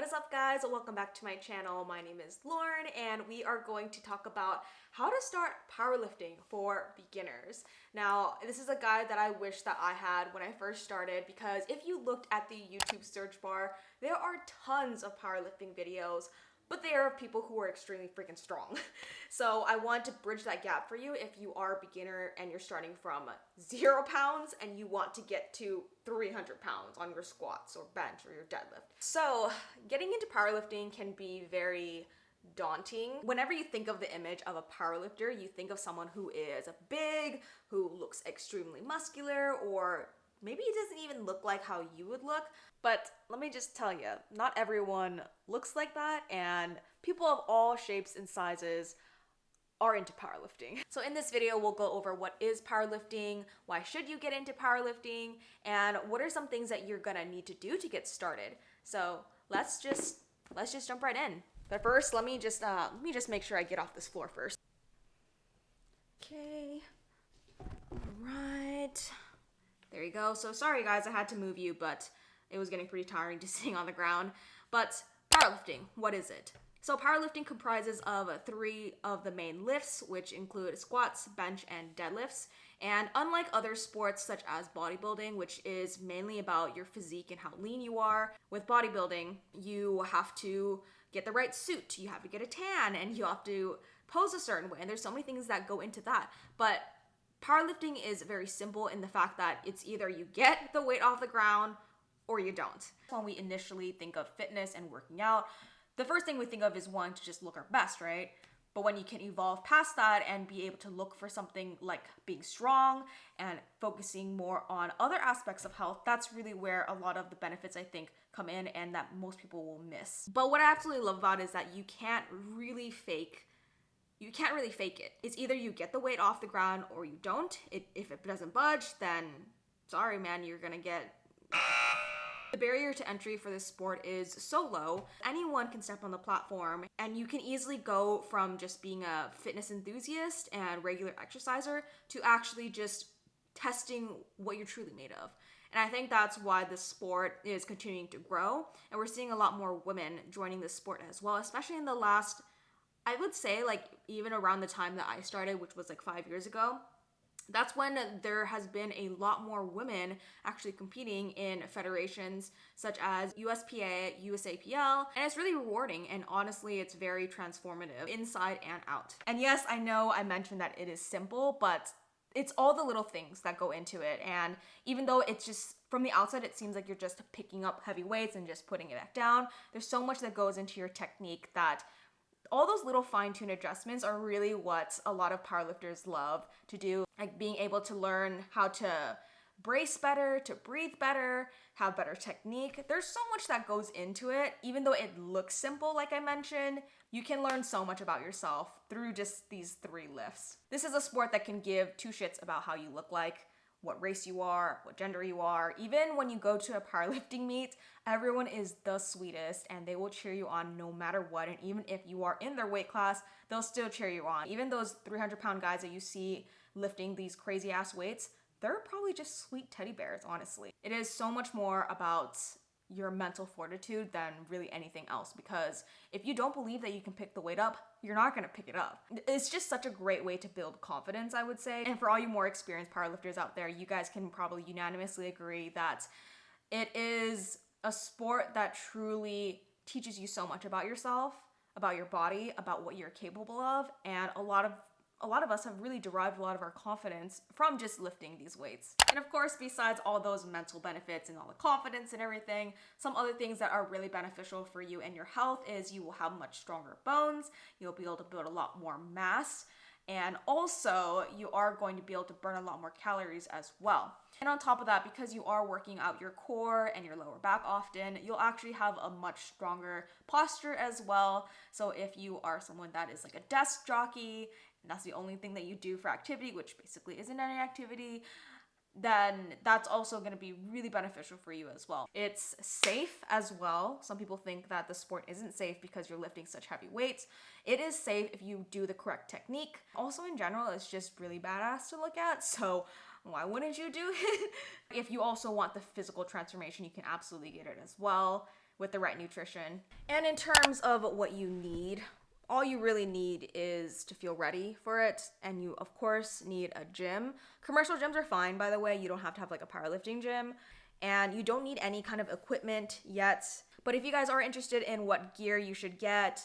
What is up, guys? Welcome back to my channel. My name is Lauren and we are going to talk about how to start powerlifting for beginners. Now, this is a guide that I wish that I had when I first started, because if you looked at the YouTube search bar, there are tons of powerlifting videos, but they are of people who are extremely freaking strong. So I want to bridge that gap for you if you are a beginner and you're starting from 0 pounds and you want to get to 300 pounds on your squats or bench or your deadlift. So getting into powerlifting can be very daunting. Whenever you think of the image of a powerlifter, you think of someone who is big, who looks extremely muscular, or maybe it doesn't even look like how you would look. But let me just tell you, not everyone looks like that, and people of all shapes and sizes are into powerlifting. So in this video, we'll go over what is powerlifting, why should you get into powerlifting, and what are some things that you're gonna need to do to get started. So let's just jump right in. But first, let me just make sure I get off this floor first. Okay, all right. There you go. So sorry guys, I had to move you, but it was getting pretty tiring just sitting on the ground. But powerlifting, what is it? So powerlifting comprises of 3 of the main lifts, which include squats, bench, and deadlifts. And unlike other sports such as bodybuilding, which is mainly about your physique and how lean you are, with bodybuilding, you have to get the right suit, you have to get a tan, and you have to pose a certain way. And there's so many things that go into that. But powerlifting is very simple in the fact that it's either you get the weight off the ground or you don't. When we initially think of fitness and working out, the first thing we think of is wanting to just look our best, right? But when you can evolve past that and be able to look for something like being strong and focusing more on other aspects of health, that's really where a lot of the benefits, I think, come in and that most people will miss. But what I absolutely love about it is that you can't really fake it. It's either you get the weight off the ground or you don't. If it doesn't budge, then sorry man, you're gonna get... The barrier to entry for this sport is so low. Anyone can step on the platform and you can easily go from just being a fitness enthusiast and regular exerciser to actually just testing what you're truly made of. And I think that's why this sport is continuing to grow, and we're seeing a lot more women joining this sport as well, especially in the last, I would say, like even around the time that I started, which was like 5 years ago. That's when there has been a lot more women actually competing in federations such as USPA, USAPL, and it's really rewarding, and honestly it's very transformative inside and out. And yes, I know I mentioned that it is simple, but it's all the little things that go into it. And even though it's just, from the outside, it seems like you're just picking up heavy weights and just putting it back down, there's so much that goes into your technique that all those little fine-tuned adjustments are really what a lot of powerlifters love to do. Like being able to learn how to brace better, to breathe better, have better technique. There's so much that goes into it. Even though it looks simple, like I mentioned, you can learn so much about yourself through just these 3 lifts. This is a sport that can give 2 shits about how you look like, what race you are, what gender you are. Even when you go to a powerlifting meet, everyone is the sweetest and they will cheer you on no matter what. And even if you are in their weight class, they'll still cheer you on. Even those 300-pound guys that you see lifting these crazy ass weights, they're probably just sweet teddy bears, honestly. It is so much more about your mental fortitude than really anything else, because if you don't believe that you can pick the weight up, you're not gonna pick it up. It's just such a great way to build confidence, I would say. And for all you more experienced powerlifters out there, you guys can probably unanimously agree that it is a sport that truly teaches you so much about yourself, about your body, about what you're capable of, and a lot of us have really derived a lot of our confidence from just lifting these weights. And of course, besides all those mental benefits and all the confidence and everything, some other things that are really beneficial for you and your health is you will have much stronger bones, you'll be able to build a lot more mass, and also you are going to be able to burn a lot more calories as well. And on top of that, because you are working out your core and your lower back often, you'll actually have a much stronger posture as well. So if you are someone that is like a desk jockey, and that's the only thing that you do for activity, which basically isn't any activity, then that's also going to be really beneficial for you as well. It's safe as well. Some people think that the sport isn't safe because you're lifting such heavy weights. It is safe if you do the correct technique. Also, in general, it's just really badass to look at, so why wouldn't you do it? If you also want the physical transformation, you can absolutely get it as well, with the right nutrition. And in terms of what you need, all you really need is to feel ready for it. And you, of course, need a gym. Commercial gyms are fine, by the way. You don't have to have like a powerlifting gym. And you don't need any kind of equipment yet. But if you guys are interested in what gear you should get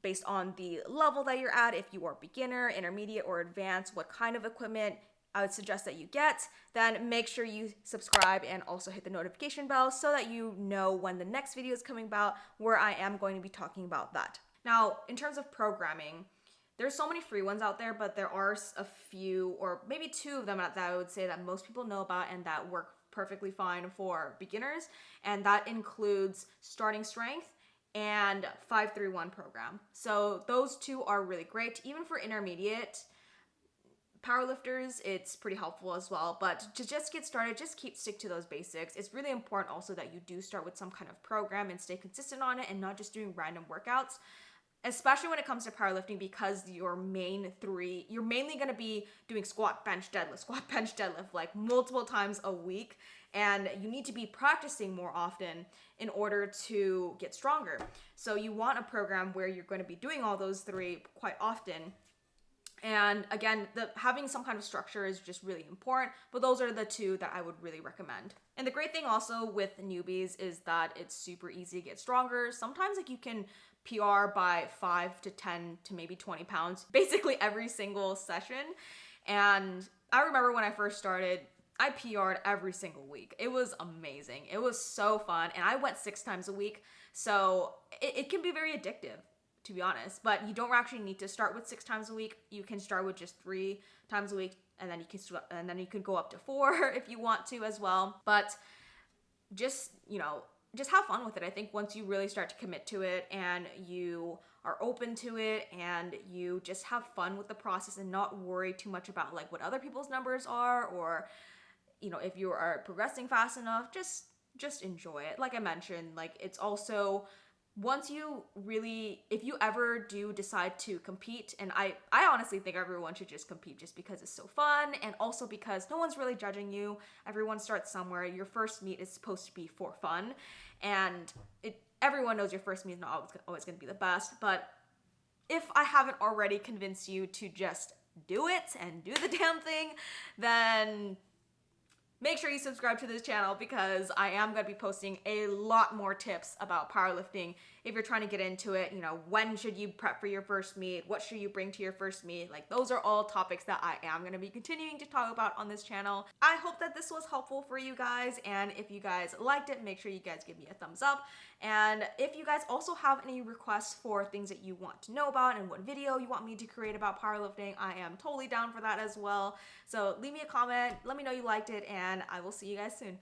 based on the level that you're at, if you are beginner, intermediate, or advanced, what kind of equipment I would suggest that you get, then make sure you subscribe and also hit the notification bell so that you know when the next video is coming about, where I am going to be talking about that. Now, in terms of programming, there's so many free ones out there, but there are a few, or maybe two of them that I would say that most people know about and that work perfectly fine for beginners, and that includes Starting Strength and 5-3-1 program. So those two are really great. Even for intermediate powerlifters, it's pretty helpful as well. But to just get started, just stick to those basics. It's really important also that you do start with some kind of program and stay consistent on it and not just doing random workouts, especially when it comes to powerlifting, because you're mainly going to be doing squat, bench, deadlift like multiple times a week. And you need to be practicing more often in order to get stronger. So you want a program where you're going to be doing all those three quite often. And again, having some kind of structure is just really important, but those are the two that I would really recommend. And the great thing also with newbies is that it's super easy to get stronger. Sometimes like you can PR by 5 to 10 to maybe 20 pounds, basically every single session. And I remember when I first started, I PR'd every single week. It was amazing. It was so fun. And I went 6 times a week. So it can be very addictive, to be honest, but you don't actually need to start with 6 times a week. You can start with just 3 times a week, and then you can go up to 4 if you want to as well. But just have fun with it. I think once you really start to commit to it and you are open to it and you just have fun with the process and not worry too much about like what other people's numbers are, or if you are progressing fast enough, just enjoy it. Like I mentioned, like it's also, if you ever do decide to compete, and I honestly think everyone should just compete just because it's so fun, and also because no one's really judging you. Everyone starts somewhere. Your first meet is supposed to be for fun, and everyone knows your first meet is not always going to be the best, but if I haven't already convinced you to just do it and do the damn thing, then make sure you subscribe to this channel, because I am going to be posting a lot more tips about powerlifting. If you're trying to get into it, when should you prep for your first meet? What should you bring to your first meet? Like, those are all topics that I am going to be continuing to talk about on this channel. I hope that this was helpful for you guys. And if you guys liked it, make sure you guys give me a thumbs up. And if you guys also have any requests for things that you want to know about and what video you want me to create about powerlifting, I am totally down for that as well. So leave me a comment, let me know you liked it, and I will see you guys soon.